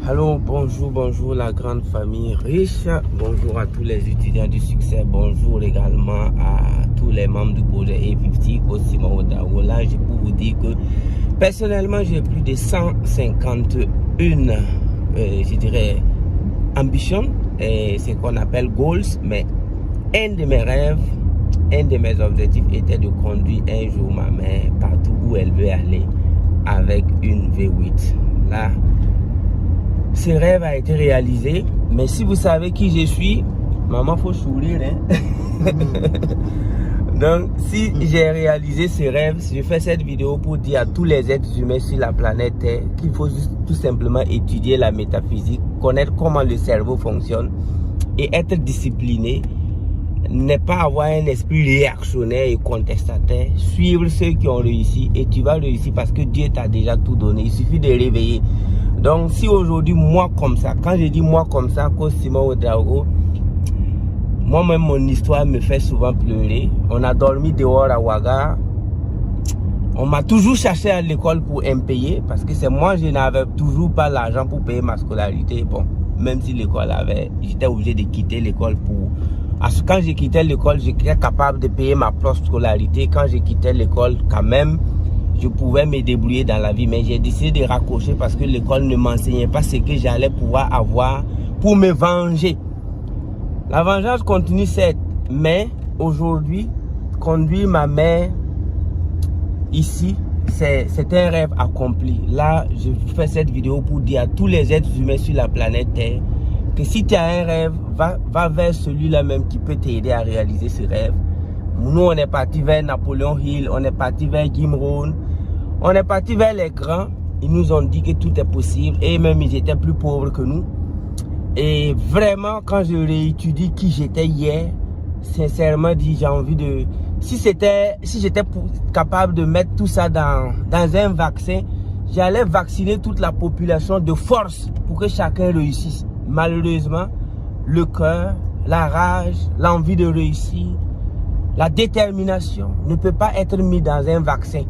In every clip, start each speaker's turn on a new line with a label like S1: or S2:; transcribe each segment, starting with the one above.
S1: Allô, bonjour la grande famille riche, bonjour à tous les étudiants du succès, bonjour également à tous les membres du projet A50 Cosimo Odawo. Là, je peux vous dire que personnellement, j'ai plus de 151, je dirais, ambitions, et ce qu'on appelle goals, mais un de mes rêves, un de mes objectifs était de conduire un jour ma mère partout où elle veut aller avec une V8. Là, ce rêve a été réalisé, mais si vous savez qui je suis, maman, faut sourire, hein? Donc, si j'ai réalisé ce rêve, je fais cette vidéo pour dire à tous les êtres humains sur la planète Terre qu'il faut tout simplement étudier la métaphysique, connaître comment le cerveau fonctionne et être discipliné, ne pas avoir un esprit réactionnaire et contestataire, suivre ceux qui ont réussi et tu vas réussir parce que Dieu t'a déjà tout donné, il suffit de réveiller. Donc si aujourd'hui moi comme ça, quand je dis moi comme ça, Cosimo Odawo, moi-même mon histoire me fait souvent pleurer. On a dormi dehors à Ouaga, on m'a toujours cherché à l'école pour impayer parce que c'est moi, je n'avais toujours pas l'argent pour payer ma scolarité. Bon, même si l'école avait, j'étais obligé de quitter l'école pour... Quand j'ai quitté l'école, j'étais capable de payer ma propre scolarité. Quand j'ai quitté l'école, quand même, je pouvais me débrouiller dans la vie. Mais j'ai décidé de raccrocher parce que l'école ne m'enseignait pas ce que j'allais pouvoir avoir pour me venger. La vengeance continue certes, mais aujourd'hui, conduire ma mère ici, c'est un rêve accompli. Là, je fais cette vidéo pour dire à tous les êtres humains sur la planète Terre que si tu as un rêve, va vers celui-là même qui peut t'aider à réaliser ce rêve. Nous, on est parti vers Napoléon Hill, on est parti vers Jim Rohn, on est parti vers les grands. Ils nous ont dit que tout est possible et même ils étaient plus pauvres que nous. Et vraiment, quand je réétudie qui j'étais hier, sincèrement dit, j'ai envie de... Si j'étais capable de mettre tout ça dans un vaccin, j'allais vacciner toute la population de force pour que chacun réussisse. Malheureusement, le cœur, la rage, l'envie de réussir, la détermination ne peut pas être mis dans un vaccin.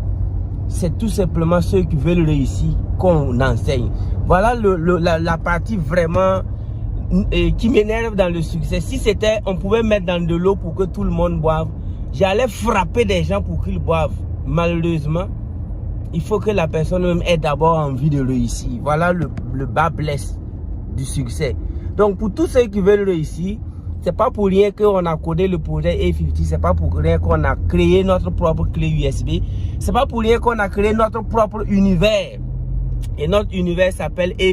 S1: C'est tout simplement ceux qui veulent réussir qu'on enseigne. Voilà la partie vraiment qui m'énerve dans le succès. Si c'était, on pouvait mettre dans de l'eau pour que tout le monde boive, j'allais frapper des gens pour qu'ils boivent. Malheureusement, il faut que la personne même ait d'abord envie de réussir. Voilà le bas blesse du succès. Donc pour tous ceux qui veulent réussir, c'est pas pour rien qu'on a codé le projet A50, c'est pas pour rien qu'on a créé notre propre clé USB, c'est pas pour rien qu'on a créé notre propre univers. Et notre univers s'appelle A50.